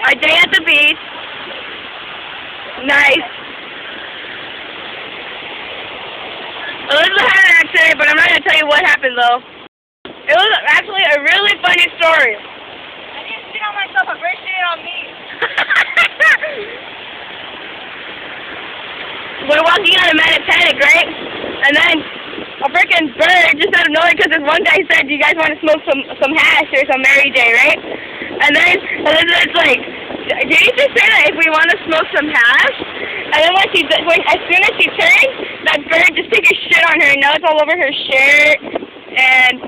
Our day at the beach. Nice. Elizabeth had an accident, but I'm not going to tell you what happened, though. It was actually a really funny story. I didn't shit on myself, I first shit on me. We're walking on a Panic, right? And then a freaking bird just out of nowhere, because this one guy said, "Do you guys want to smoke some hash or some Mary J?" Right? And then Elizabeth's like, "Did you just say that if we want to smoke some hash?" And then as soon as she turned, that bird just took a shit on her. Now it's all over her shirt and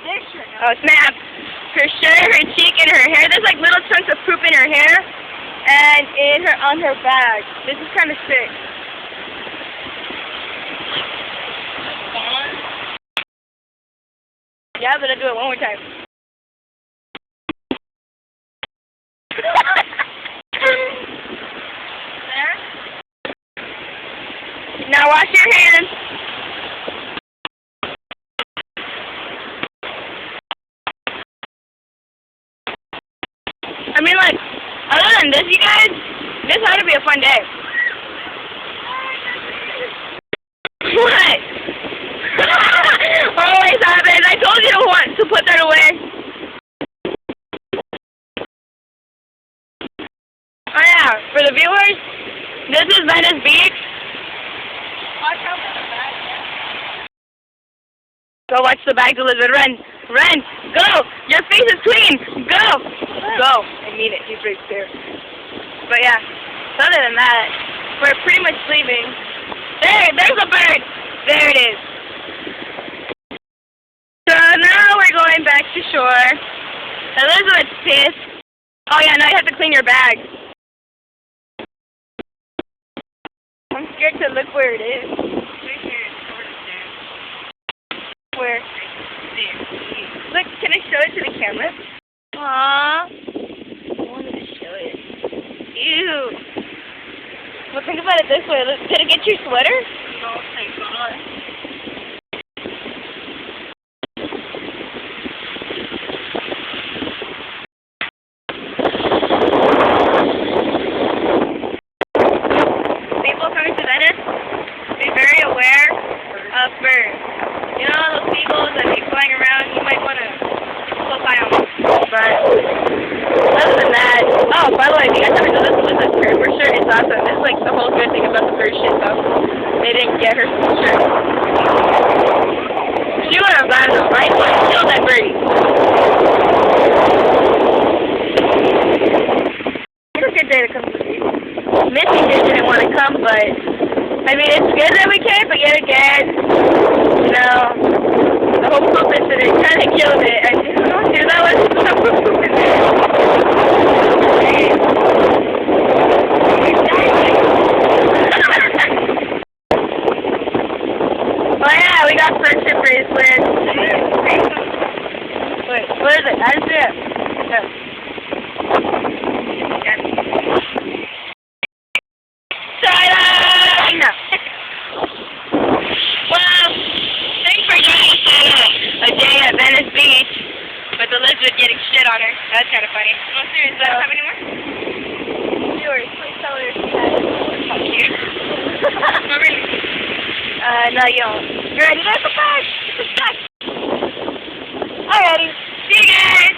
snap. Her shirt, her cheek, and her hair. There's like little chunks of poop in her hair and on her bag. This is kind of sick. Yeah, but I'll do it one more time. There? Now wash your hands. I mean, like, other than this, you guys, this had to be a fun day. What? Always happens. I told you to put that away. Oh yeah, for the viewers, this is Venice Beach. Watch out for the bag. Go watch the bags, Elizabeth. Run, go. Your face is clean. Go. I mean it. He's right there. But yeah, other than that, we're pretty much sleeping. There's a bird. There it is. So now we're going back to shore. Elizabeth's pissed. Oh yeah, now you have to clean your bag. I'm scared to look where it is. Where? Look, can I show it to the camera? Aww. I wanted to show it. Ew. Well, think about it this way. Look, did it get your sweater? No, thank God. People coming to Venice, be very aware of birds. You know, those seagulls that be flying around, you might want to close eye on them. But other than that, oh, by the way, if you guys haven't done this shirt, for sure, it's awesome. It's like the whole good thing about the bird shit, though. They didn't get her some shirt. She would have gotten the right one, killed that birdie. It's a good day to come to the beach. Missy didn't want to come, but I mean, it's good that we came, but yet again, you know, the whole poop incident kind of killed it. And dude, that was some poop in there. Oh yeah, we got friendship bracelets. Wait, what is it? I didn't see it. No. China! Well, thanks for joining us on a day at Venice Beach with Elizabeth getting shit on her. That's kind of funny. No, seriously, I don't have any more? Viewers, please tell her she has it. Fuck you. No, really. No, you don't. You ready? There's a bag. Alrighty. See you guys.